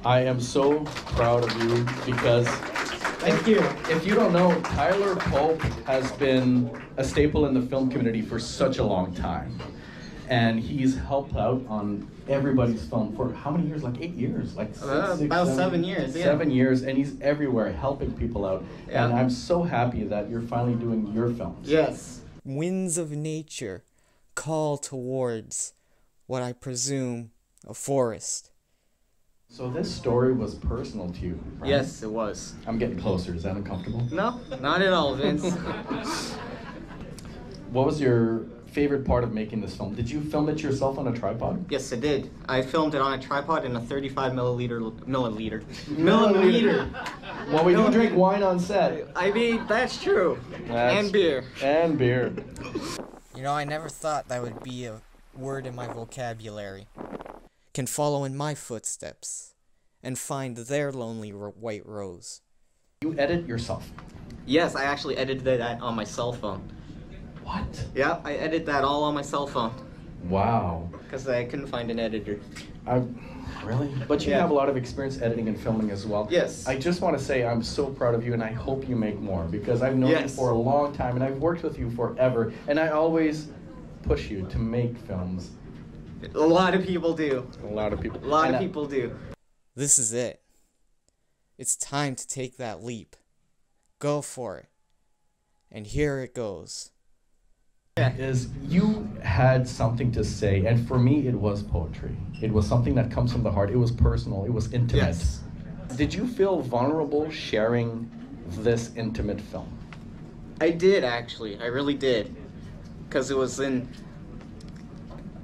I am so proud of you because Thank you. if you don't know, Tyler Pope has been a staple in the film community for such a long time. And he's helped out on everybody's film for how many years? Like 8 years? Like about 7 years, yeah. 7 years, and he's everywhere helping people out. Yeah. And I'm so happy that you're finally doing your films. Yes. Winds of nature call towards what I presume a forest. So this story was personal to you, right? Yes, it was. I'm getting closer. Is that uncomfortable? No, not at all, Vince. What was your favorite part of making this film? Did you film it yourself on a tripod? Yes, I did. I filmed it on a tripod in a 35 milliliter. Well, we do drink wine on set. I mean, that's true. And beer. And beer. You know, I never thought that would be a word in my vocabulary. Can follow in my footsteps and find their lonely white rose. You edit yourself? Yes, I actually edited that on my cell phone. What? Yeah, I edited that all on my cell phone. Wow. Because I couldn't find an editor. Really? But you have a lot of experience editing and filming as well. Yes. I just want to say I'm so proud of you, and I hope you make more, because I've known you for a long time, and I've worked with you forever, and I always push you to make films. A lot of people do. A lot of people. A lot of people do. This is it. It's time to take that leap. Go for it. And here it goes. Is you had something to say, and for me it was poetry. It was something that comes from the heart. It was personal. It was intimate. Yes. Did you feel vulnerable sharing this intimate film? I did, actually. I really did. Because it was in...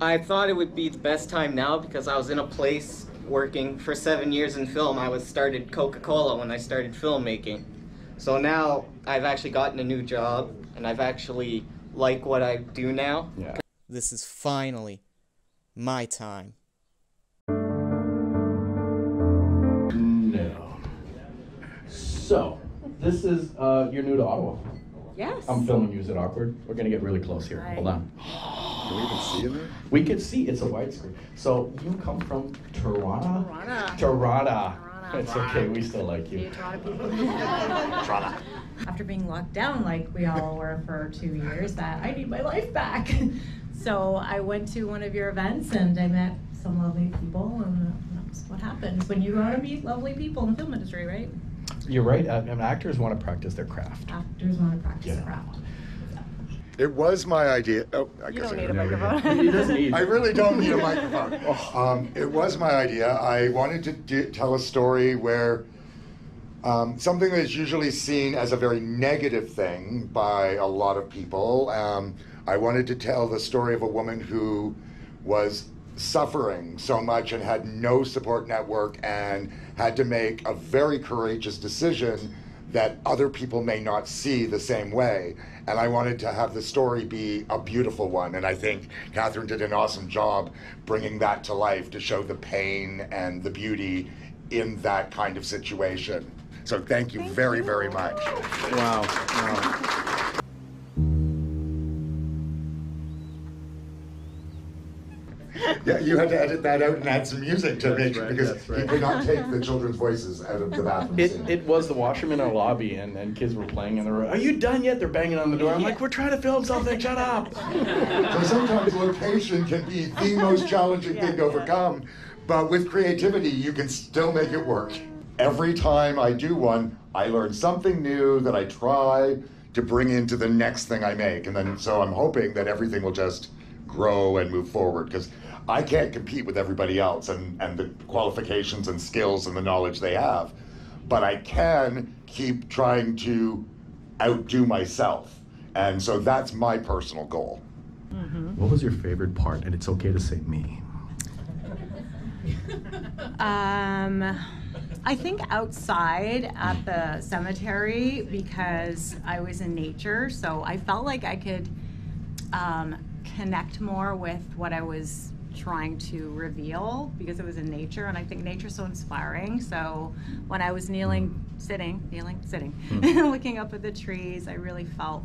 I thought it would be the best time now because I was in a place working for 7 years in film. I started Coca-Cola when I started filmmaking. So now I've actually gotten a new job, and I've actually like what I do now. Yeah. This is finally my time. No. So, this is, you're new to Ottawa. Yes. I'm filming you. Is it awkward? We're going to get really close here. Right. Hold on. Can we even see it? We could see. It's a widescreen. So, you come from Toronto? Toronto. It's okay. We still like you. Toronto people. Toronto. After being locked down like we all were for 2 years, that I need my life back. So I went to one of your events and I met some lovely people, and that's what happens when you want to meet lovely people in the film industry, right? You're right. Actors want to practice their craft. Actors want to practice their craft. It was my idea. Oh, I You guess don't I need a don't microphone. He doesn't need. I really don't need a microphone. It was my idea. I wanted to tell a story where something that is usually seen as a very negative thing by a lot of people. I wanted to tell the story of a woman who was suffering so much and had no support network and had to make a very courageous decision that other people may not see the same way. And I wanted to have the story be a beautiful one. And I think Catherine did an awesome job bringing that to life to show the pain and the beauty in that kind of situation. So thank you very, very much. Wow. Wow. Yeah, you had to edit that out and add some music to make it, because that's right. you could not take the children's voices out of the bathroom scene. It was the washroom in our lobby, and kids were playing in the room. Are you done yet? They're banging on the door. I'm like, we're trying to film something. Shut up. So sometimes location can be the most challenging thing to overcome, but with creativity, you can still make it work. Every time I do one, I learn something new that I try to bring into the next thing I make. And then, so I'm hoping that everything will just grow and move forward, because I can't compete with everybody else and the qualifications and skills and the knowledge they have, but I can keep trying to outdo myself. And so that's my personal goal. Mm-hmm. What was your favorite part? And it's okay to say me. I think outside at the cemetery, because I was in nature, so I felt like I could connect more with what I was trying to reveal, because it was in nature, and I think nature's so inspiring. So when I was sitting, looking up at the trees, I really felt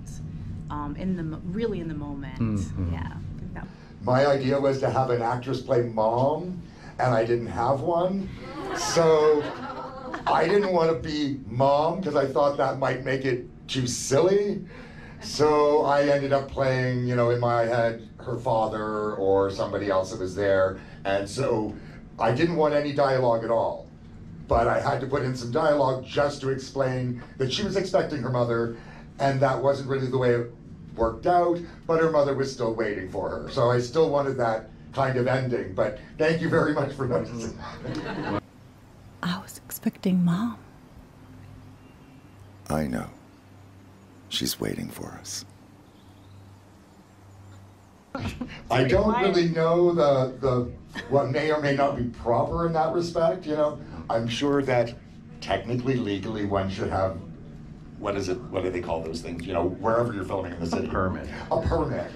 really in the moment. Mm-hmm. Yeah. I think that. My idea was to have an actress play mom, and I didn't have one. So I didn't want to be mom because I thought that might make it too silly. So I ended up playing, you know, in my head, her father or somebody else that was there. And so I didn't want any dialogue at all. But I had to put in some dialogue just to explain that she was expecting her mother, and that wasn't really the way it worked out, but her mother was still waiting for her. So I still wanted that kind of ending, but thank you very much for noticing. I was expecting Mom. I know. She's waiting for us. I don't really know the what may or may not be proper in that respect, you know. I'm sure that technically, legally, one should have, what is it, what do they call those things, you know, wherever you're filming in the city? A permit. A permit.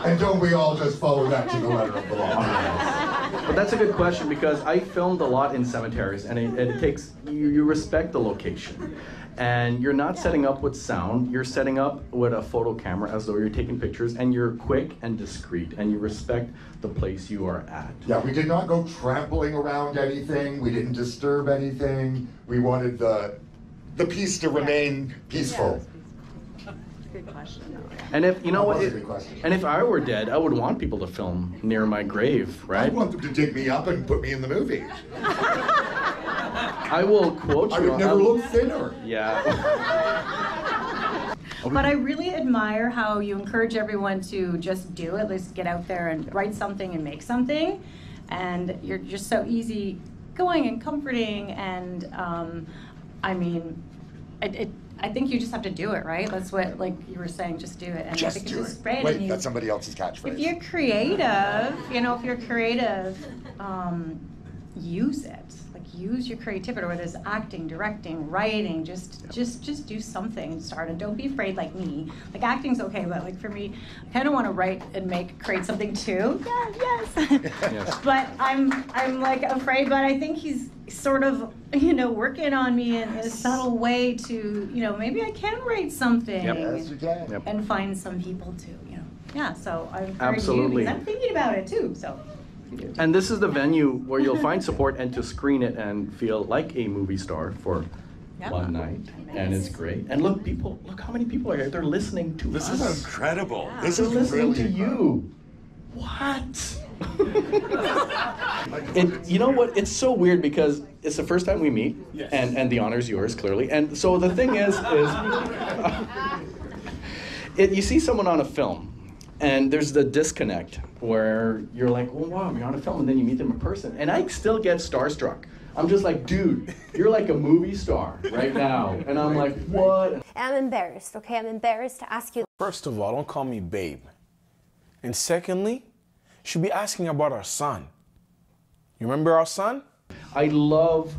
And don't we all just follow that to the letter of the law? But that's a good question because I filmed a lot in cemeteries, and it takes, you respect the location. And you're not setting up with sound, you're setting up with a photo camera as though you're taking pictures, and you're quick and discreet, and you respect the place you are at. Yeah, we did not go trampling around anything, we didn't disturb anything. We wanted the piece to remain peaceful. Good question. And if, you know what, That was a good question. and if I were dead, I would want people to film near my grave, I right? want them to dig me up and put me in the movie. I will quote you. I would never look thinner. Yeah. But I really admire how you encourage everyone to just do it. Let's get out there and write something and make something. And you're just so easy going and comforting. And I mean, I think you just have to do it, right? That's what, like you were saying, just do it. And I Just think do it's it. great. Wait, And that's somebody else's catchphrase. if you're creative, you know, use it. Like use your creativity, whether it's acting, directing, writing, just do something, start, and don't be afraid like me. Like acting's okay, but like for me, I kind of want to write and create something too. Yeah, yes. Yes. But I'm like afraid, but I think he's sort of, you know, working on me in a subtle way to, you know, maybe I can write something. Yep. Yes, you can. Yep. And find some people too, you know. Yeah, so I encourage Absolutely. you because I'm thinking about it too, so. And this is the venue where you'll find support and to screen it and feel like a movie star for Yeah. one night. And it's great. And look how many people are here. They're listening to This us. is incredible. Yeah. This They're is listening really to you. What? You know what? It's so weird because it's the first time we meet, Yes. and the honor's yours, clearly. And so the thing is you see someone on a film, and there's the disconnect where you're like, oh wow, you're on a film, and then you meet them in person. And I still get starstruck. I'm just like, dude, you're like a movie star right now. And I'm like, what? I'm embarrassed, okay? I'm embarrassed to ask you. First of all, don't call me babe. And secondly, you should be asking about our son. You remember our son? I love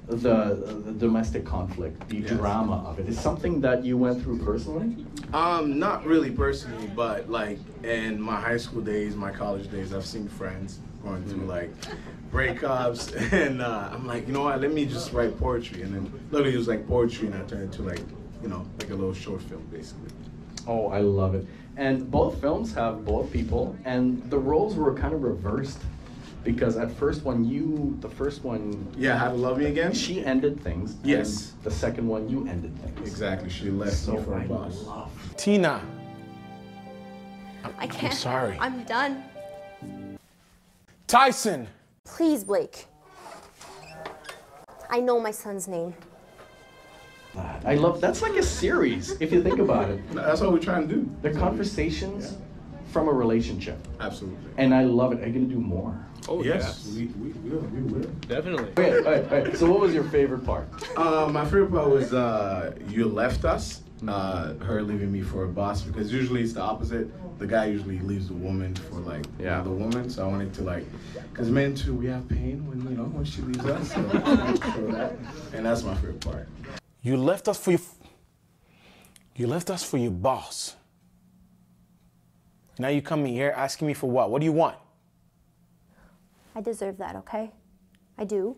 the domestic conflict, the drama of it. It's something that you went through personally? Not really personally, but like in my high school days, my college days, I've seen friends going through like breakups, and I'm like, you know what, let me just write poetry. And then literally it was like poetry, and I turned it into like, you know, like a little short film basically. Oh, I love it. And both films have both people, and the roles were kind of reversed because the first one, Yeah, How to Love Me Again? she ended things. Yes. And the second one, you ended things. Exactly, she left So me for a I boss. love. Tina. I can't. I'm sorry. I'm done. Tyson. Please, Blake. I know my son's name. I love. That's like a series if you think about it. That's what we're trying to do. The conversations from a relationship, Absolutely. and I love it. Are you gonna do more? Oh yes, we will. Definitely. Okay, all right. So what was your favorite part? My favorite part was You Left Us, her leaving me for a boss, because usually it's the opposite. The guy usually leaves the woman for like the woman. So I wanted to like, because men too, we have pain when she leaves us. So I wanted to show that, and that's my favorite part. You left us for your boss. Now you coming here asking me for what? What do you want? I deserve that, okay? I do.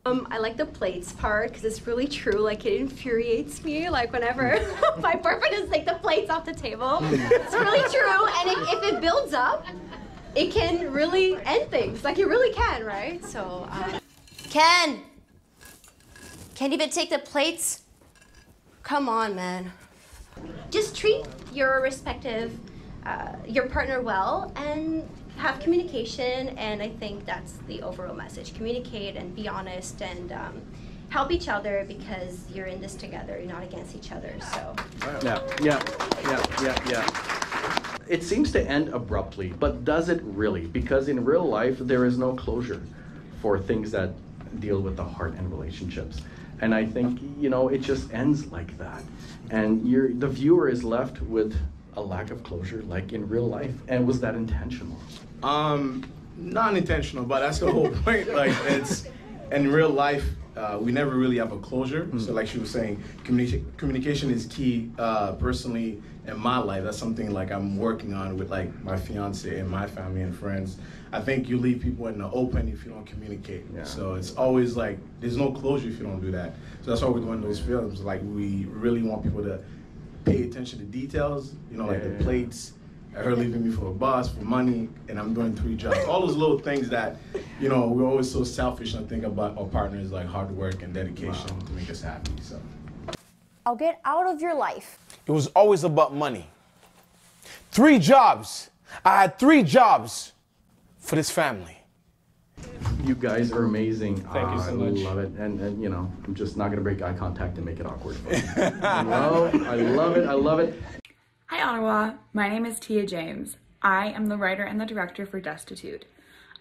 I like the plates part because it's really true. Like it infuriates me. Like whenever my boyfriend is like the plates off the table, it's really true. And if it builds up, it can really end things. Like, it really can, right? So, Ken! Can't even take the plates? Come on, man. just treat your respective, your partner well and have communication, and I think that's the overall message. Communicate and be honest and help each other because you're in this together, you're not against each other, so. Yeah. It seems to end abruptly, but does it really? Because in real life, there is no closure for things that deal with the heart and relationships. And I think, you know, it just ends like that. And the viewer is left with a lack of closure, like in real life. And was that intentional? Not intentional, but that's the whole point. Like, it's in real life, we never really have a closure. So like she was saying, communication is key. Personally, in my life, that's something like I'm working on with like my fiance and my family and friends. I think you leave people in the open if you don't communicate. Yeah. So it's always like, there's no closure if you don't do that. So that's why we're doing those films. Like, we really want people to pay attention to details, you know, like the plates, her leaving me for a boss, for money, and I'm doing 3 jobs. All those little things that, you know, we're always so selfish and think about our partners, like hard work and dedication to make us happy, so. I'll get out of your life. It was always about money. 3 jobs. I had 3 jobs for this family. You guys are amazing. Thank you so much. I love it. And you know, I'm just not going to break eye contact and make it awkward. I love it. Hi, Ottawa. My name is Tia James. I am the writer and the director for Destitute.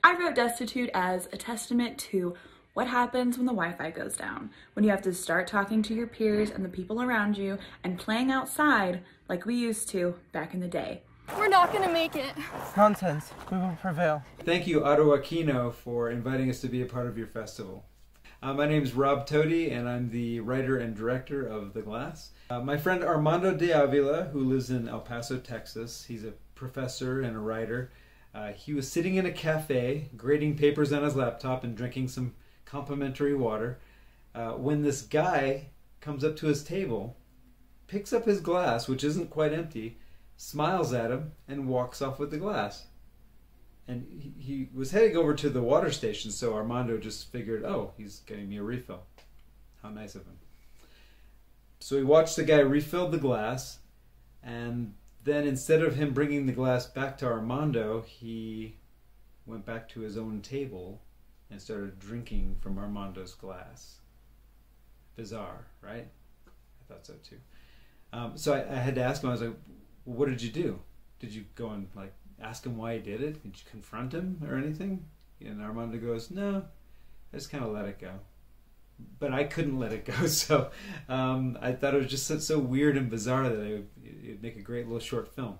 I wrote Destitute as a testament to what happens when the Wi-Fi goes down, when you have to start talking to your peers and the people around you and playing outside like we used to back in the day. We're not gonna make it. Nonsense. We will prevail. Thank you, Ottawa Kino, for inviting us to be a part of your festival. My name is Rob Toti, and I'm the writer and director of The Glass. My friend Armando de Avila, who lives in El Paso, Texas, he's a professor and a writer. He was sitting in a cafe, grading papers on his laptop and drinking some complimentary water, when this guy comes up to his table, picks up his glass, which isn't quite empty, smiles at him, and walks off with the glass. And he was heading over to the water station, so Armando just figured, oh, he's getting me a refill. How nice of him. So he watched the guy refill the glass, and then instead of him bringing the glass back to Armando, he went back to his own table and started drinking from Armando's glass. Bizarre, right? I thought so too. So I had to ask him, I was like, well, what did you do? Did you go and like ask him why he did it? Did you confront him or anything? And Armando goes, no, I just kind of let it go. But I couldn't let it go, so I thought it was just so weird and bizarre that it'd make a great little short film.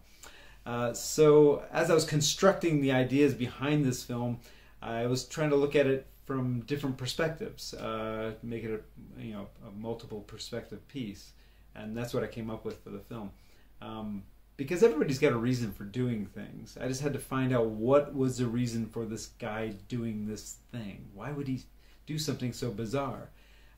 So as I was constructing the ideas behind this film, I was trying to look at it from different perspectives, make it a multiple perspective piece, and that's what I came up with for the film. Because everybody's got a reason for doing things. I just had to find out what was the reason for this guy doing this thing. Why would he do something so bizarre?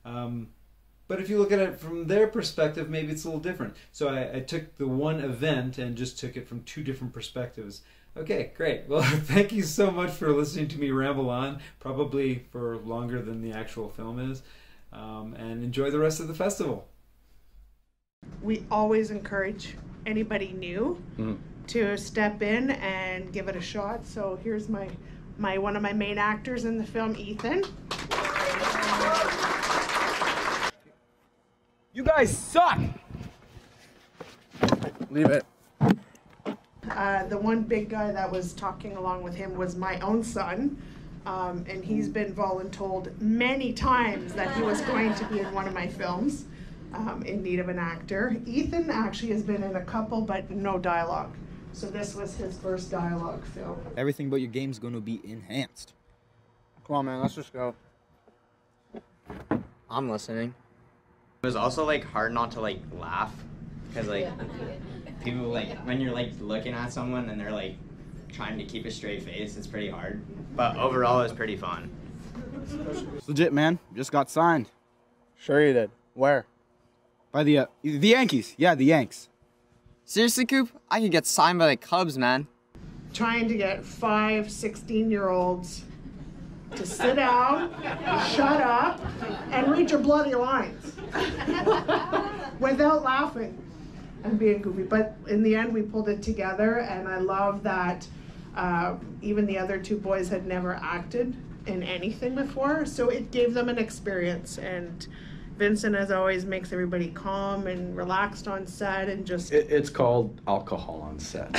But if you look at it from their perspective, maybe it's a little different. So I took the one event and just took it from 2 different perspectives. Okay, great. Well, thank you so much for listening to me ramble on, probably for longer than the actual film is, and enjoy the rest of the festival. We always encourage anybody new to step in and give it a shot. So here's my one of my main actors in the film, Ethan. You guys suck! Leave it. The one big guy that was talking along with him was my own son, and he's been voluntold many times that he was going to be in one of my films. In need of an actor. Ethan actually has been in a couple, but no dialogue. So this was his first dialogue film. Everything but your game's going to be enhanced. Come on, man, let's just go. I'm listening. It was also like hard not to like laugh, because like people like when you're like looking at someone and they're like trying to keep a straight face, it's pretty hard. But overall, it was pretty fun. It's legit, man. Just got signed. Sure you did. Where? By the Yankees. Yeah, the Yanks. Seriously, Coop? I could get signed by the Cubs, man. trying to get 5 16-year-olds to sit down, shut up, and read your bloody lines without laughing and being goofy. But in the end, we pulled it together, and I love that even the other 2 boys had never acted in anything before, so it gave them an experience. And Vincent, as always, makes everybody calm and relaxed on set, and just... It's called alcohol on set.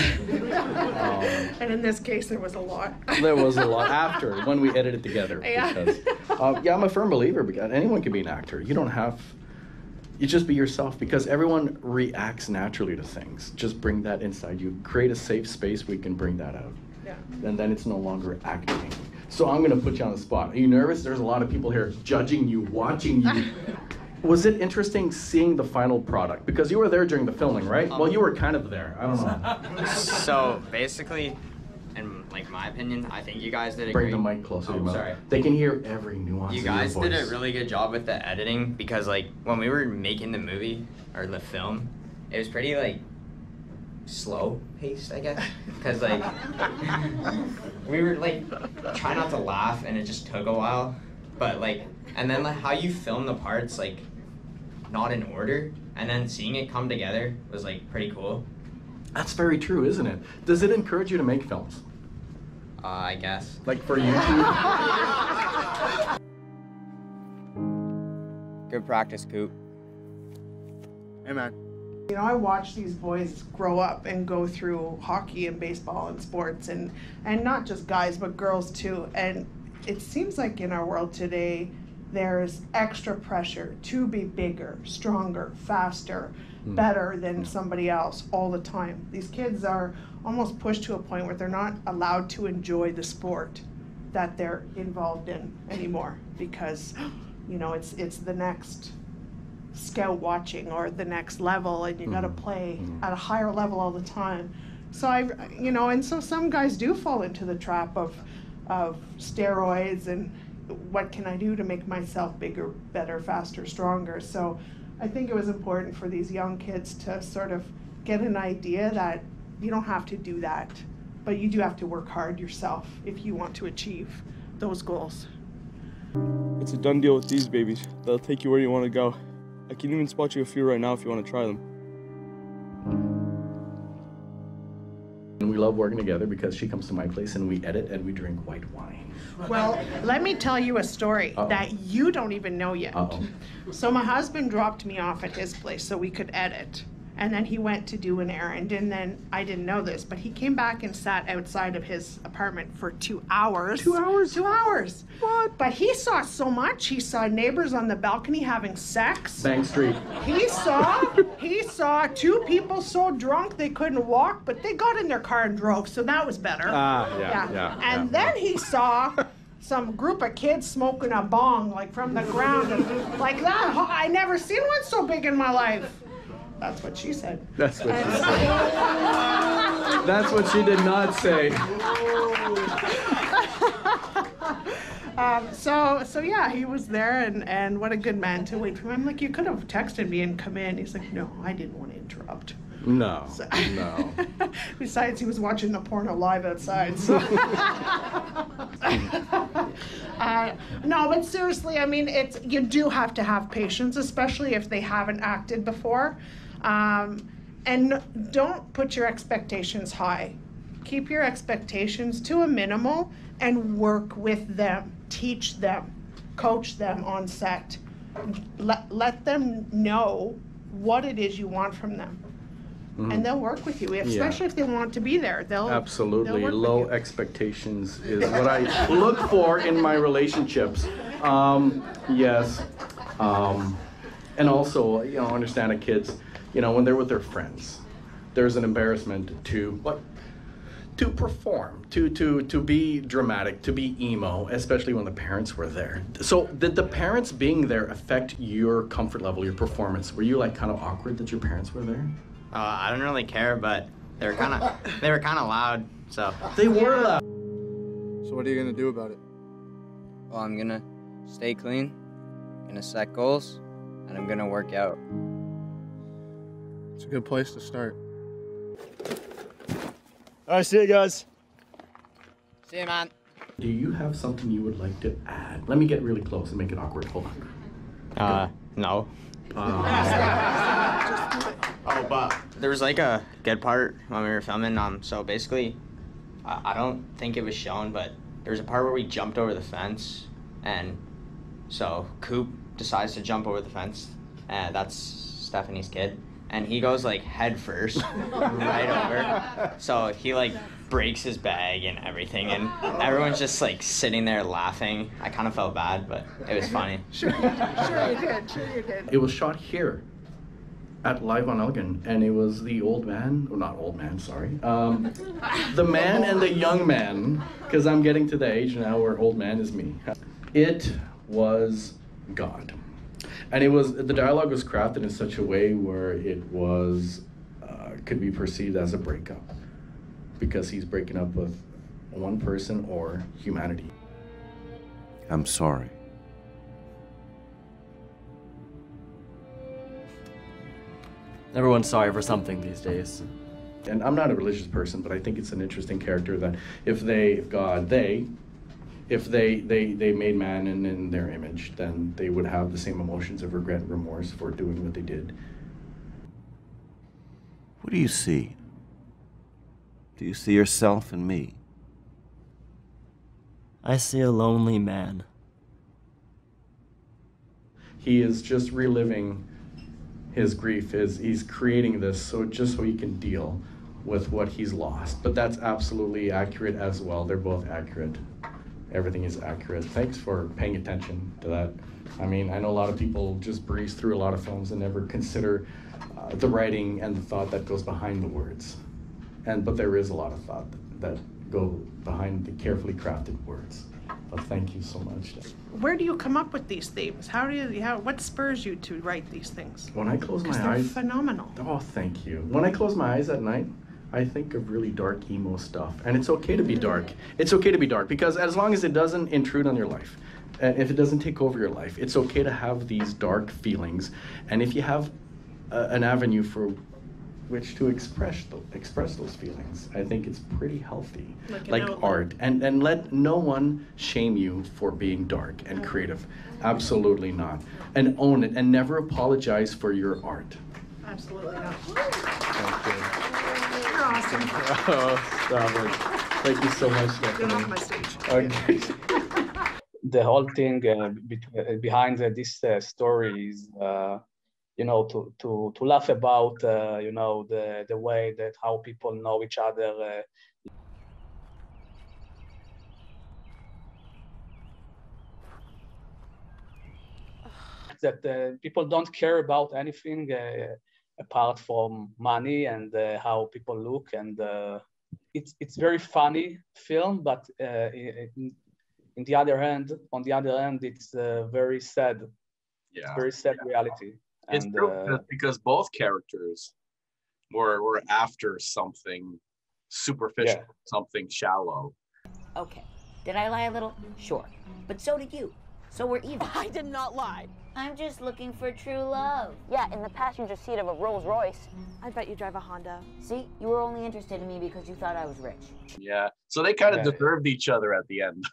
And in this case, there was a lot. There was a lot after, when we edited together. Yeah. Because, I'm a firm believer, because anyone can be an actor. You don't have... You just be yourself, because everyone reacts naturally to things. Just bring that inside you. Create a safe space where you can bring that out. Yeah. And then it's no longer acting. So I'm going to put you on the spot. Are you nervous? There's a lot of people here judging you, watching you. Was it interesting seeing the final product? Because you were there during the filming, right? Well, you were kind of there. I don't know. So basically, in like my opinion, I think you guys did a Bring great... the mic closer to your mouth. Sorry. They can hear every nuance You of your guys did a voice. really good job with the editing, because like when we were making the movie or the film, it was pretty like slow paced, I guess, because like we were like trying not to laugh, and it just took a while. But like, and then like how you film the parts like not in order, and then seeing it come together was like pretty cool. That's very true, isn't it? Does it encourage you to make films? I guess. Like for YouTube? Good practice, Coop. Hey, man. You know, I watch these boys grow up and go through hockey and baseball and sports, and not just guys, but girls too. And it seems like in our world today, there's extra pressure to be bigger, stronger, faster, better than somebody else all the time. These kids are almost pushed to a point where they're not allowed to enjoy the sport that they're involved in anymore, because, you know, it's the next scout watching or the next level, and you got to play at a higher level all the time. So and so some guys do fall into the trap of steroids and what can I do to make myself bigger, better, faster, stronger. So I think it was important for these young kids to sort of get an idea that you don't have to do that, but you do have to work hard yourself if you want to achieve those goals. It's a done deal with these babies. They'll take you where you want to go. I can even spot you a few right now if you want to try them. And we love working together because she comes to my place and we edit and we drink white wine. Well, let me tell you a story that you don't even know yet. So my husband dropped me off at his place so we could edit. And then he went to do an errand, and then I didn't know this, but he came back and sat outside of his apartment for 2 hours. 2 hours? 2 hours. What? But he saw so much. He saw neighbors on the balcony having sex. Bank Street. He saw 2 people so drunk they couldn't walk, but they got in their car and drove, so that was better. And then he saw some group of kids smoking a bong, like from the ground, and like that. I never seen one so big in my life. That's what she said. That's what she said. That's what she did not say. So yeah, he was there, and what a good man to wait for him. I'm like, you could have texted me and come in. He's like, no, I didn't want to interrupt. No, So- no. Besides, he was watching the porno live outside. So. No, but seriously, I mean, you do have to have patience, especially if they haven't acted before. And don't put your expectations high. Keep your expectations to a minimal and work with them, teach them, coach them on set. Let them know what it is you want from them. And they'll work with you, especially if they want to be there. Absolutely. They'll work Low with you. expectations is what I look for in my relationships. Yes. And also, understand that kids, when they're with their friends, there's an embarrassment to perform, to be dramatic, to be emo, especially when the parents were there. So did the parents being there affect your comfort level, your performance? Were you kind of awkward that your parents were there? I don't really care, but they were kind of loud, so. They were loud. So what are you gonna do about it? Well, I'm gonna stay clean, gonna set goals, and I'm gonna work out. It's a good place to start. All right, see you guys. See you, man. Do you have something you would like to add? Let me get really close and make it awkward. Hold on. No. Oh, Bob. There was like a good part when we were filming. So basically, I don't think it was shown, but there was a part where we jumped over the fence, and so Coop decides to jump over the fence. That's Stephanie's kid, and he goes like head first, right over. So he like breaks his bag and everything, and everyone's just like sitting there laughing. I kind of felt bad, but it was funny. Sure you did. It was shot here at Live on Elgin, and it was the old man, or not old man, sorry, the man and the young man, because I'm getting to the age now where old man is me. It was God. And the dialogue was crafted in such a way where it was, could be perceived as a breakup, because he's breaking up with one person or humanity. I'm sorry. Everyone's sorry for something these days. And I'm not a religious person, but I think it's an interesting character that if they made man in their image, then they would have the same emotions of regret and remorse for doing what they did. What do you see? Do you see yourself in me? I see a lonely man. He is just reliving his grief. He's creating this so he can deal with what he's lost. But that's absolutely accurate as well. They're both accurate. Everything is accurate. Thanks for paying attention to that. I mean, I know a lot of people just breeze through a lot of films and never consider the writing and the thought that goes behind the words. But there is a lot of thought that go behind the carefully crafted words. But thank you so much. Where do you come up with these themes? What spurs you to write these things? When I close my They're eyes, phenomenal. Oh, thank you. When I close my eyes at night, I think of really dark emo stuff. And it's okay to be dark. It's okay to be dark because as long as it doesn't intrude on your life, and if it doesn't take over your life, it's okay to have these dark feelings. And if you have an avenue for which to express those feelings, I think it's pretty healthy, like art. And let no one shame you for being dark and creative. Absolutely not. And own it and never apologize for your art. Absolutely not. Thank you. You're awesome. Oh, stop it. Thank you so much, Stephanie. Get off my stage. Okay. The whole thing behind this story is, to laugh about, the way that how people know each other. That people don't care about anything apart from money and how people look, and it's very funny film, but on the other hand, it's very sad. Yeah. It's very sad reality. It's true because both characters were after something superficial, something shallow. Okay. Did I lie a little? Sure. But so did you. So we're even. I did not lie. I'm just looking for true love. Yeah, in the passenger seat of a Rolls Royce. I bet you drive a Honda. See, you were only interested in me because you thought I was rich. Yeah, so they kind of deserved each other at the end.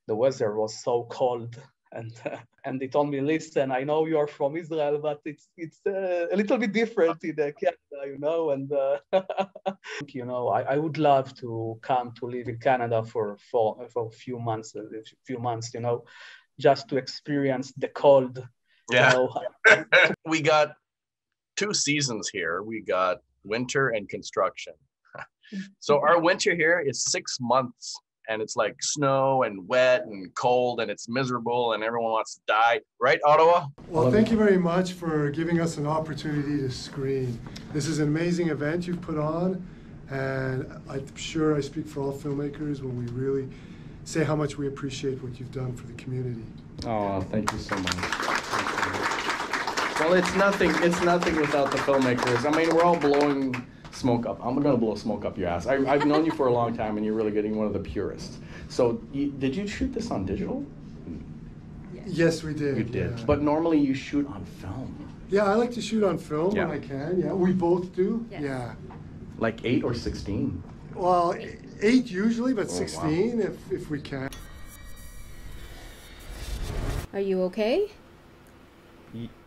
The weather was so cold, and they told me, listen, I know you are from Israel, but it's a little bit different in Canada, and I would love to come to live in Canada for a few months, just to experience the cold. Yeah. We got 2 seasons here. We got winter and construction. So our winter here is 6 months, and it's like snow and wet and cold, and it's miserable, and everyone wants to die. Right, Ottawa? Well, thank you very much for giving us an opportunity to screen. This is an amazing event you've put on, and I'm sure I speak for all filmmakers when we really say how much we appreciate what you've done for the community. Oh, thank you so much. Well, it's nothing without the filmmakers. I mean, we're all blowing smoke up. I'm gonna blow smoke up your ass. I've known you for a long time, and you're really getting one of the purists. So, did you shoot this on digital? Yes, we did. You did. Yeah. But normally you shoot on film. Yeah, I like to shoot on film when I can. Yeah, we both do. Yes. Yeah. Like 8 or 16? Well, 8 usually, but Oh, 16 if we can. Are you okay?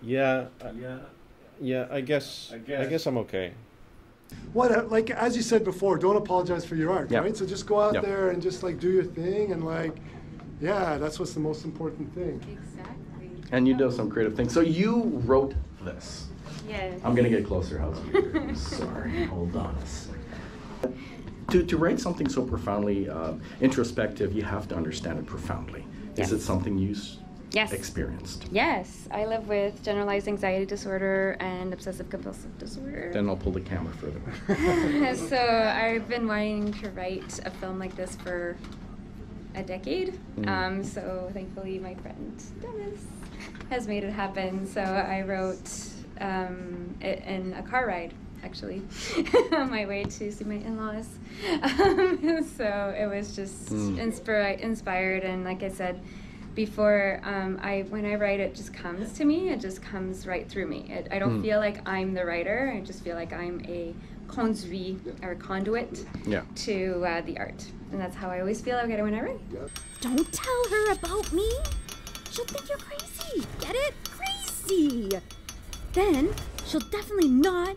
Yeah. I guess I'm okay. What, like, as you said before, don't apologize for your art, Yeah. right? So just go out Yeah. there and just, like, do your thing and, like, yeah, that's what's the most important thing. Exactly. And you do some creative things. So you wrote this. Yes. I'm gonna get closer. How's it? Sorry. Hold on a second. To write something so profoundly introspective, you have to understand it profoundly. Yes. Is it something you Yes. experienced? Yes, I live with generalized anxiety disorder and obsessive compulsive disorder. Then I'll pull the camera further. So I've been wanting to write a film like this for a decade. So thankfully my friend Dennis has made it happen. So I wrote it in a car ride, actually, on my way to see my in-laws. So it was just inspired, and like I said before, when I write, it just comes to me. It just comes right through me. I don't feel like I'm the writer. I just feel like I'm a conduit or conduit to the art, and that's how I always feel when I write. Don't tell her about me. She'll think you're crazy. Get it? Crazy. Then she'll definitely not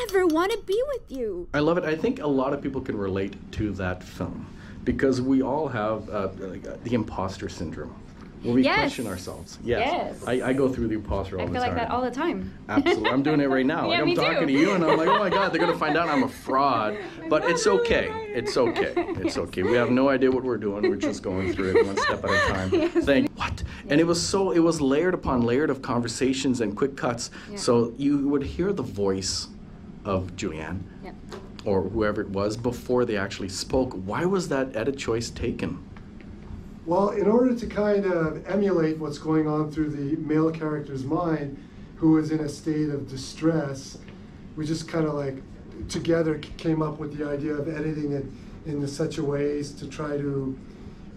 ever want to be with you. I love it. I think a lot of people can relate to that film because we all have the imposter syndrome. Where we Yes. question ourselves. Yes. Yes. I go through the imposter all I the feel time. like that all the time. Absolutely. I'm doing it right now. Yeah, Like I'm me talking too. to you and I'm like, oh my God, they're going to find out I'm a fraud. But it's okay. It's okay. It's okay. We have no idea what we're doing. We're just going through it one step at a time. Yes. Saying, what? And it was layered upon layered of conversations and quick cuts. Yeah. So you would hear the voice of Julianne Yeah. or whoever it was before they actually spoke. Why was that edit choice taken? Well, in order to kind of emulate what's going on through the male character's mind, who is in a state of distress, we just kind of like together came up with the idea of editing it in such a ways to try to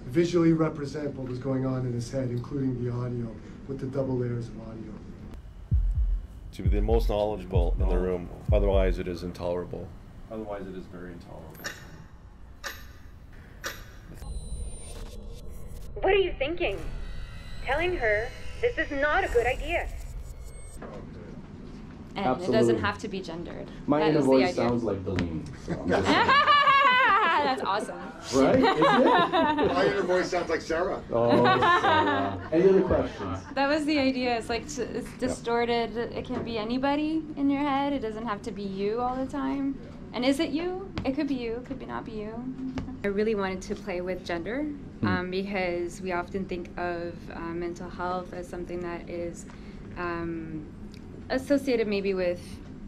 visually represent what was going on in his head, including the audio, with the double layers of audio. To be the most knowledgeable in the room, otherwise it is intolerable. Otherwise, it is very intolerable. What are you thinking? Telling her this is not a good idea. And Absolutely. it doesn't have to be gendered. My That inner is the voice idea. sounds like Delaney. So I'm just That's awesome. Right? Isn't it? My inner voice sounds like Sarah. Oh, Sarah. Any other questions? That was the idea. It's like it's distorted. It can be anybody in your head. It doesn't have to be you all the time. And is it you? It could be you. It could not be you. I really wanted to play with gender because we often think of mental health as something that is associated maybe with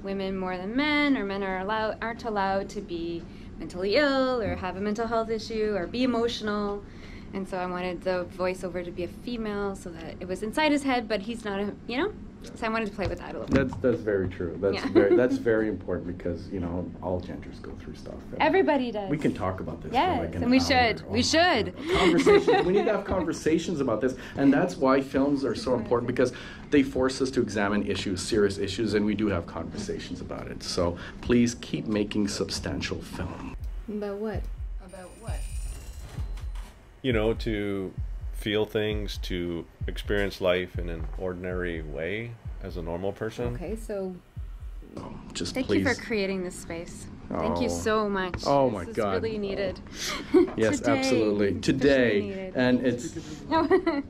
women more than men, or men aren't allowed to be mentally ill or have a mental health issue or be emotional. And so I wanted the voiceover to be a female so that it was inside his head, but he's not a, So I wanted to play with that a little bit. That's very true. That's very important because all genders go through stuff. And Everybody does. we can talk about this. Yes, for like an and we hour. should. We should. Conversations. We need to have conversations about this, and that's why films are so important because they force us to examine issues, serious issues, and we do have conversations about it. So please keep making substantial film. About what? To feel things, to experience life in an ordinary way as a normal person. Okay, so Just thank please. you for creating this space. Thank you Oh. so much. Oh my this God. is really needed. Yes, Today, absolutely. especially Today, needed. and it's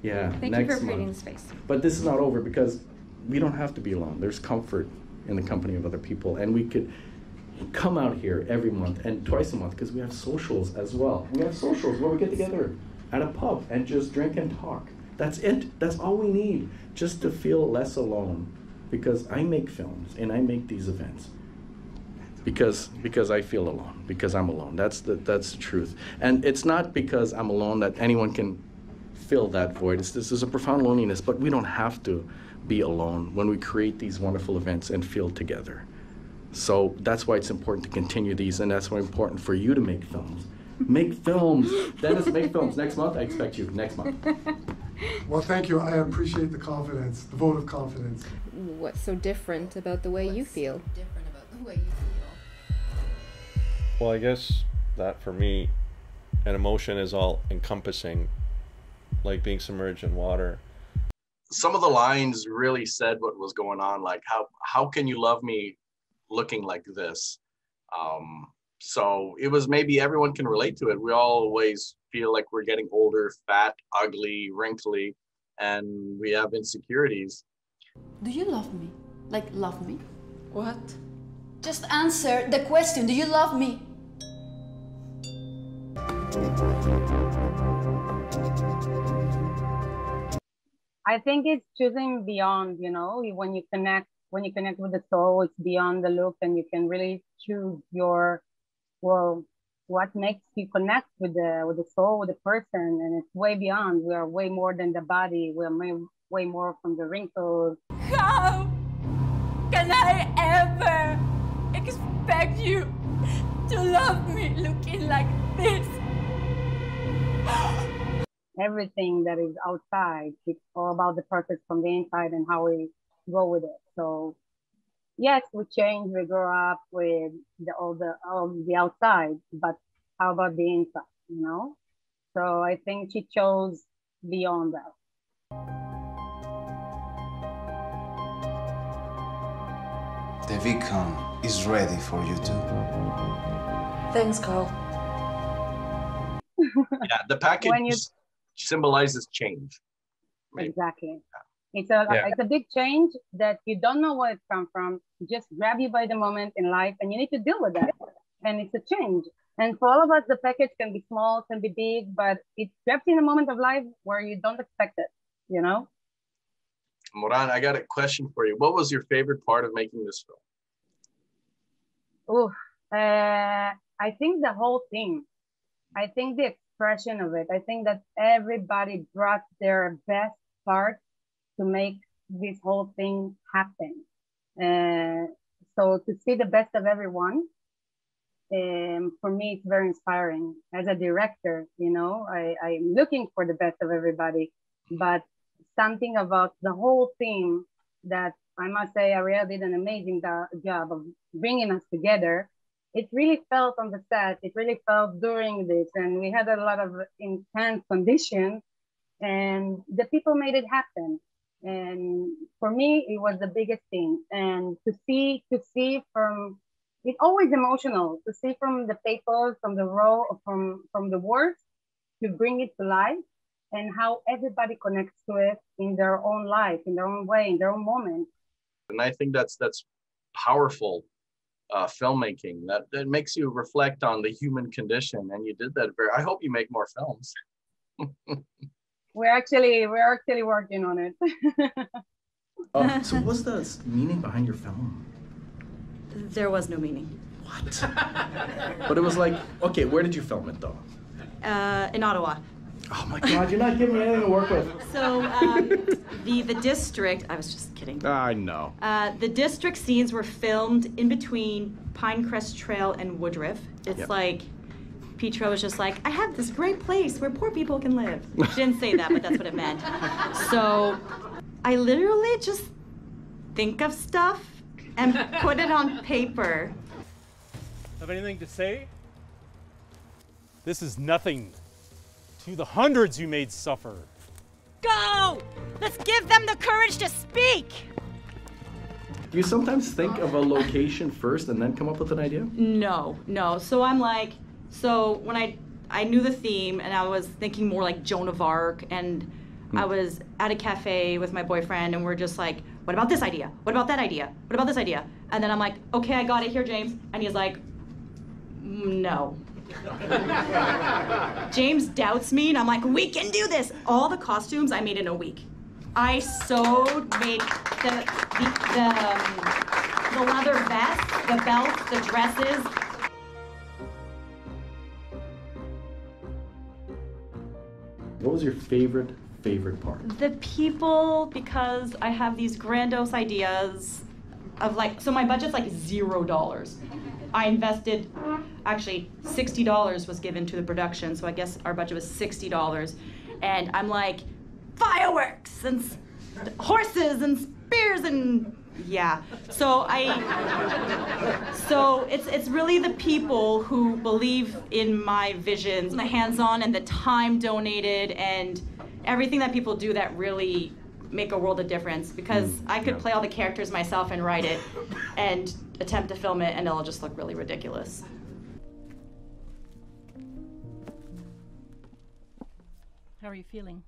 yeah. Thank next you for creating month. the space. But this is not over because we don't have to be alone. There's comfort in the company of other people, and we could come out here every month and twice a month because we have socials as well. We have socials where we get together at a pub and just drink and talk. That's it. That's all we need, just to feel less alone. Because I make films and I make these events because I feel alone, because I'm alone. That's the truth. And it's not because I'm alone that anyone can fill that void. This is a profound loneliness, but we don't have to be alone when we create these wonderful events and feel together. So that's why it's important to continue these, and that's why it's important for you to make films. Make films. Dennis, make films. Next month, I expect you. Next month. Well, thank you. I appreciate the confidence, the vote of confidence. What's so different about the way you feel? Well, I guess that for me, an emotion is all encompassing, like being submerged in water. Some of the lines really said what was going on, like how can you love me looking like this? So it was, maybe everyone can relate to it. We always feel like we're getting older, fat, ugly, wrinkly, and we have insecurities. Do you love me? Like, love me? What? Just answer the question. Do you love me? I think it's choosing beyond, you know, when you connect with the soul, it's beyond the look, and you can really choose what makes you connect with the soul, with the person, and it's way beyond. We are way more than the body. We're way more from the wrinkles. How can I ever expect you to love me looking like this? Everything that is outside, it's all about the purpose from the inside and how we go with it. So yes, we change, we grow up with all the outside, but how about the inside, you know? So I think she chose beyond that. The Vicon is ready for you too. Thanks, Carl. Yeah, the package symbolizes change. Maybe. Exactly. It's a big change that you don't know where it comes from. It just grab you by the moment in life, and you need to deal with that. And it's a change. And for all of us, the package can be small, can be big, but it grabs you in a moment of life where you don't expect it, you know? Moran, I got a question for you. What was your favorite part of making this film? I think the whole thing. I think the expression of it. I think that everybody brought their best part to make this whole thing happen. So to see the best of everyone, for me, it's very inspiring. As a director, you know, I'm looking for the best of everybody, but something about the whole thing that I must say Ariel did an amazing job of bringing us together. It really felt on the set, it really felt during this, and we had a lot of intense conditions, and the people made it happen. And for me, it was the biggest thing. And to see from, it's always emotional, to see from the paper, from the raw, from the words, to bring it to life, and how everybody connects to it in their own life, in their own way, in their own moment. And I think that's powerful filmmaking. That makes you reflect on the human condition, and you did that I hope you make more films. We're actually working on it. So what's the meaning behind your film? There was no meaning. What? But it was like, okay, where did you film it though? In Ottawa. Oh my God, you're not giving me anything to work with. So the district, I was just kidding. I know. The district scenes were filmed in between Pinecrest Trail and Woodruff. It's like, Petro was just like, I have this great place where poor people can live. She didn't say that, but that's what it meant. So I literally just think of stuff and put it on paper. Have anything to say? This is nothing to the hundreds you made suffer. Go! Let's give them the courage to speak! Do you sometimes think of a location first and then come up with an idea? No. So I'm like, when I knew the theme and I was thinking more like Joan of Arc, and I was at a cafe with my boyfriend and we're just like, what about this idea? What about that idea? What about this idea? And then I'm like, okay, I got it here, James. And he's like, no. James doubts me, and I'm like, we can do this. All the costumes I made in a week. I made the leather vest, the belts, the dresses. What was your favorite part? The people, because I have these grandiose ideas of like, so my budget's like $0. I invested, actually $60 was given to the production, so I guess our budget was $60. And I'm like, fireworks and horses and spears and Yeah. So it's really the people who believe in my visions, the hands-on and the time donated and everything that people do that really make a world of difference, because I could play all the characters myself and write it and attempt to film it and it'll just look really ridiculous. How are you feeling?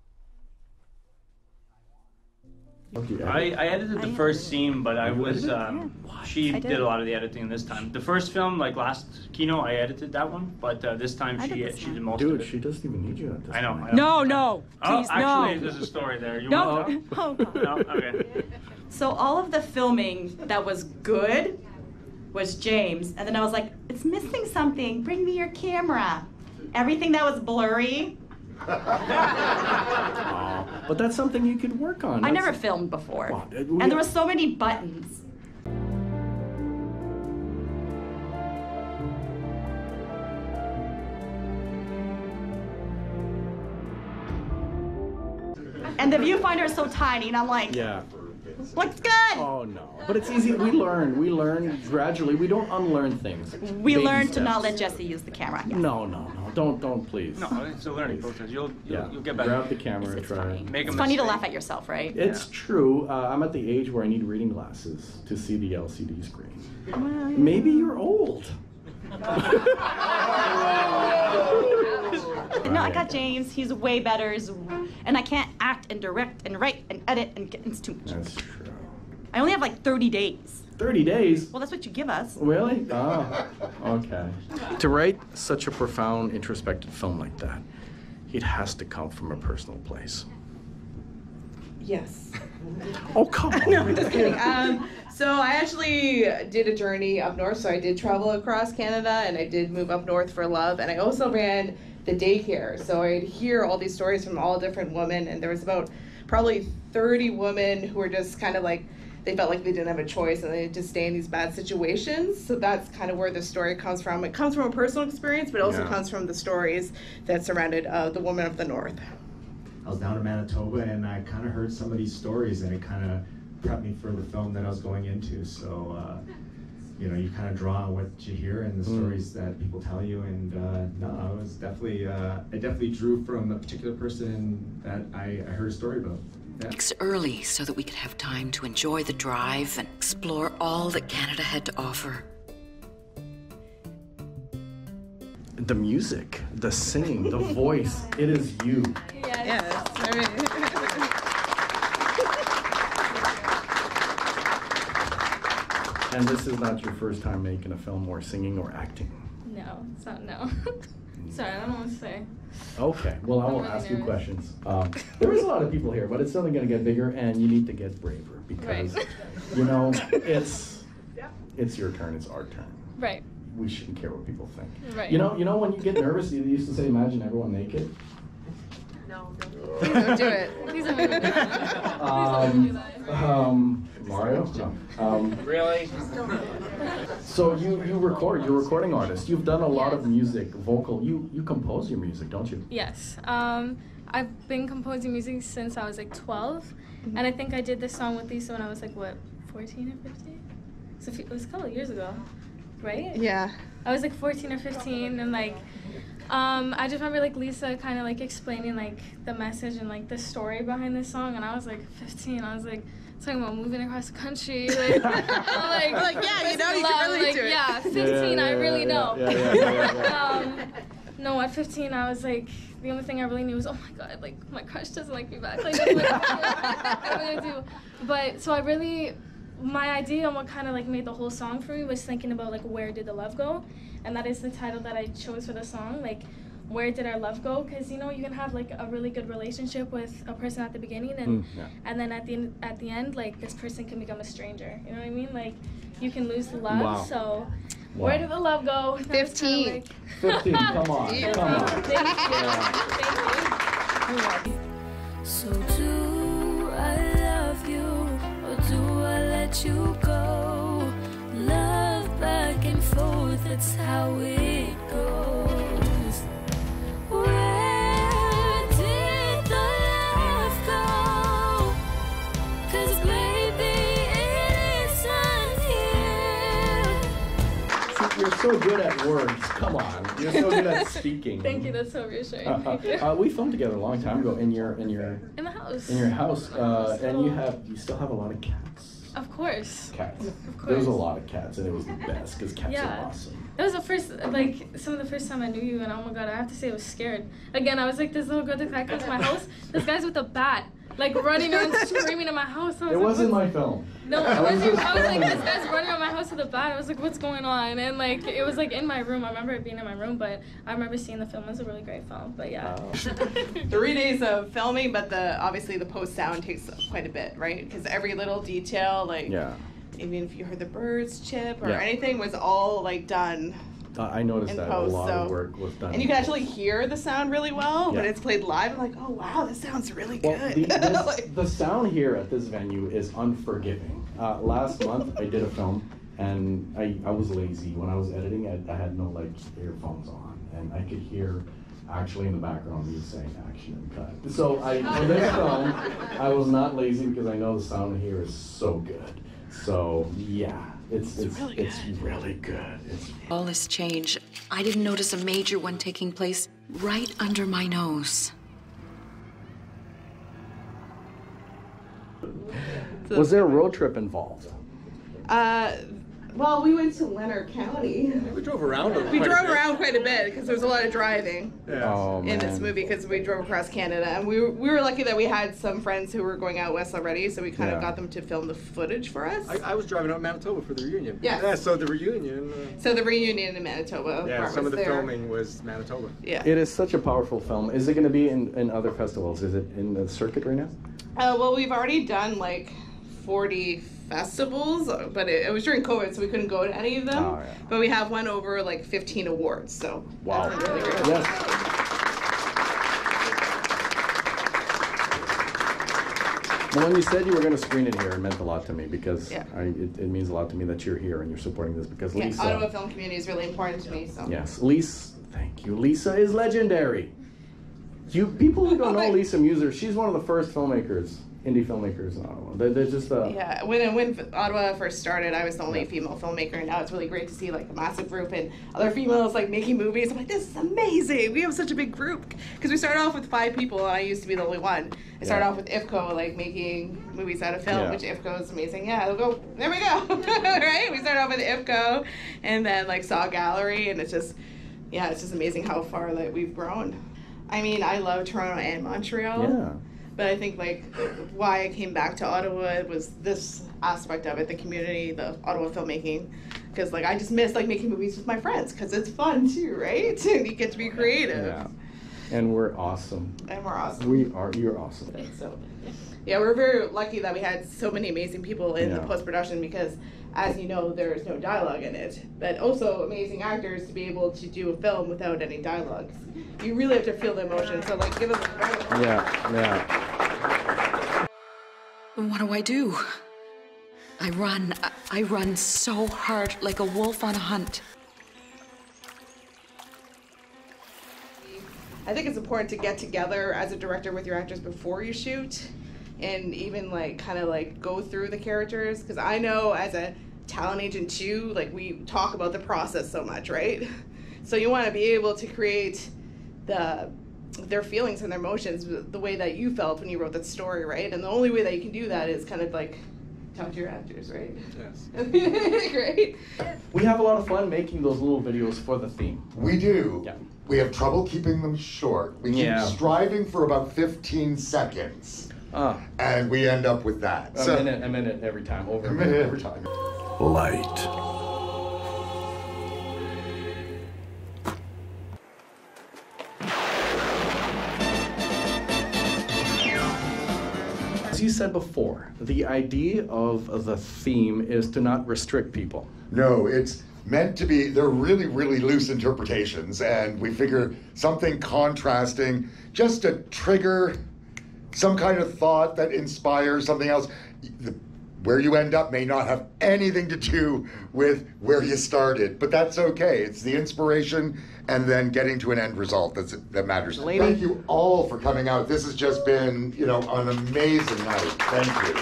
I edited the first scene, but I was she did a lot of the editing this time. The first film, like last Kino, I edited that one, but this time she did most of it. Dude, she doesn't even need you at this I know. point. No, please, actually, no. there's a story there. You No. want to know? No? Okay. So all of the filming that was good was James, and then I was like, it's missing something, bring me your camera. Everything that was blurry. But that's something you could work on. I never filmed before, and there were so many buttons. And the viewfinder is so tiny, and I'm like, yeah. Looks good. Oh no, but it's easy. We learn gradually. We don't unlearn things. We Baby learned to steps. not let Jesse use the camera. Yes. No, don't please. No, it's a learning process. You'll get better. Grab the camera and try. Make a It's funny to mistake. laugh at yourself, right? It's true. I'm at the age where I need reading glasses to see the LCD screen. Maybe you're old. No, I got James. He's way better. And I can't act and direct and write and edit, and it's too much. That's true. I only have like 30 days. 30 days? Well, that's what you give us. Really? Oh, okay. To write such a profound, introspective film like that, it has to come from a personal place. Yes. Oh, come on. No, I'm just kidding. So I actually did a journey up north, so I did travel across Canada, and I did move up north for love, and I also ran the daycare. So I'd hear all these stories from all different women, and there was about probably 30 women who were just kind of like, they felt like they didn't have a choice and they just stay in these bad situations. So that's kind of where the story comes from. It comes from a personal experience, but it also comes from the stories that surrounded the women of the North. I was down in Manitoba and I kind of heard some of these stories, and it kind of prepped me for the film that I was going into. So, you know, you kind of draw on what you hear and the stories that people tell you. And no, I was definitely, I definitely drew from a particular person that I heard a story about. Yeah. It's early so that we could have time to enjoy the drive and explore all that Canada had to offer. The music, the singing, the voice, it is you. Yes. I mean. And this is not your first time making a film or singing or acting. No, it's not, no. Sorry, I don't know what to say. Okay, well, I will ask you questions. There is a lot of people here, but it's only going to get bigger, and you need to get braver because, you know, it's your turn, it's our turn. Right. We shouldn't care what people think. Right. You know when you get nervous, you used to say, imagine everyone naked. No, please don't do it. Please don't do it. Mario? No. Really? So you're recording artist. You've done a lot of music, vocal. You compose your music, don't you? Yes. I've been composing music since I was like 12, and I think I did this song with Lisa when I was like, what, 14 or 15? So it was a couple of years ago, right? Yeah. I was like 14 or 15, and like, I just remember like Lisa kind of like explaining like the message and like the story behind this song, and I was like 15. I was like talking about moving across the country. Like, I'm like yeah, you know, you can relate to it. Yeah, 15, I really know. No, at 15, I was like, the only thing I really knew was, oh my God, like my crush doesn't like me back. Like, what am I gonna do? But so my idea on what kind of like made the whole song for me was thinking about like where did the love go, and that is the title that I chose for the song. Like, where did our love go? Because you know you can have like a really good relationship with a person at the beginning, and and then at the end like this person can become a stranger. You know what I mean? Like you can lose the love. Wow. So where did the love go? 15. 15. Come on. Come on. Thank you. So do I love you or do I let you go? Love back and forth, that's how it goes. Where did the love go? 'Cause maybe it you're so good at words. Come on, you're so good at speaking. Thank you. That's so reassuring. We filmed together a long time ago in your in the house. In your house, and you still have a lot of cats. Of course. Cats. Of course. There was a lot of cats, and it was the best because cats are awesome. That was the first, like, some of the first time I knew you, and oh my god, I have to say I was scared. Again, I was like, this little girl, this guy comes to my house, this guy's with a bat, like running around screaming in my house. It wasn't my film. No, it wasn't. I was like, this guy's running around my house with a bat. I was like, what's going on? And like, it was like in my room. I remember it being in my room, but I remember seeing the film. It was a really great film. But yeah. 3 days of filming, but obviously the post sound takes quite a bit, right? Because every little detail, like even if you heard the birds chip or anything, was all like done. I noticed that post, a lot of work was done. And you can actually hear the sound really well when it's played live. I'm like, oh wow, this sounds really good. The sound here at this venue is unforgiving. Last month I did a film, and I was lazy. When I was editing, I had no like earphones on, and I could hear actually in the background me saying action and cut. So for this film, I was not lazy because I know the sound here is so good. So yeah. It's really good. All this change, I didn't notice a major one taking place right under my nose. Was there a road trip involved? Well, we went to Leonard County. We drove around. We drove around quite a bit because there was a lot of driving in this man. movie because we drove across Canada, and we were lucky that we had some friends who were going out west already, so we kind of got them to film the footage for us. I was driving out Manitoba for the reunion. Yeah. So the reunion. So the reunion in Manitoba. Yeah, some of the there. filming was Manitoba. Yeah. It is such a powerful film. Is it going to be in other festivals? Is it in the circuit right now? Well, we've already done like 40 festivals, but it was during COVID, so we couldn't go to any of them. Oh, yeah. But we have won over like 15 awards, so wow. That's really great. Yes. Well, when you said you were going to screen it here, it meant a lot to me because it means a lot to me that you're here and you're supporting this because Lisa. Ottawa film community is really important to me. So. Yes, Lisa. Thank you. Lisa is legendary. People who don't know Lisa Muser, she's one of the first indie filmmakers in Ottawa. They're just yeah. When Ottawa first started, I was the only female filmmaker, and now it's really great to see like a massive group and other females like making movies. I'm like, this is amazing. We have such a big group because we started off with 5 people, and I used to be the only one. I started off with IFCO, like making movies out of film, which IFCO is amazing. Yeah, it'll go. There we go. Right? We started off with IFCO, and then like Saw Gallery, and it's just amazing how far like we've grown. I mean, I love Toronto and Montreal. Yeah. But I think like why I came back to Ottawa was this aspect of it, the community, the Ottawa filmmaking, because like I just miss like making movies with my friends because it's fun too, right? And you get to be creative. Yeah. And we're awesome. And we're awesome. You're awesome. So, yeah, we're very lucky that we had so many amazing people in the post-production because, as you know, there's no dialogue in it. But also amazing actors to be able to do a film without any dialogue. You really have to feel the emotion. So, like, give us a break. Yeah. What do? I run so hard like a wolf on a hunt. I think it's important to get together as a director with your actors before you shoot and even like kind of like go through the characters because I know as a talent agent too, like we talk about the process so much, right? So you want to be able to create their feelings and their emotions the way that you felt when you wrote that story, right? And the only way that you can do that is kind of like talk to your actors, right? Yes. Great. We have a lot of fun making those little videos for the theme. We do. Yeah. We have trouble keeping them short. We keep striving for about 15 seconds. And we end up with that. A minute every time, over a minute every time. Light. As you said before, the idea of the theme is to not restrict people. No, it's meant to be, they're really, really loose interpretations, and we figure something contrasting just to trigger some kind of thought that inspires something else. Where you end up may not have anything to do with where you started, but that's okay. It's the inspiration and then getting to an end result that matters. Lady. Thank you all for coming out. This has just been, an amazing night. Thank you.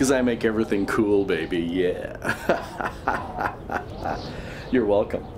Because I make everything cool, baby, yeah. You're welcome.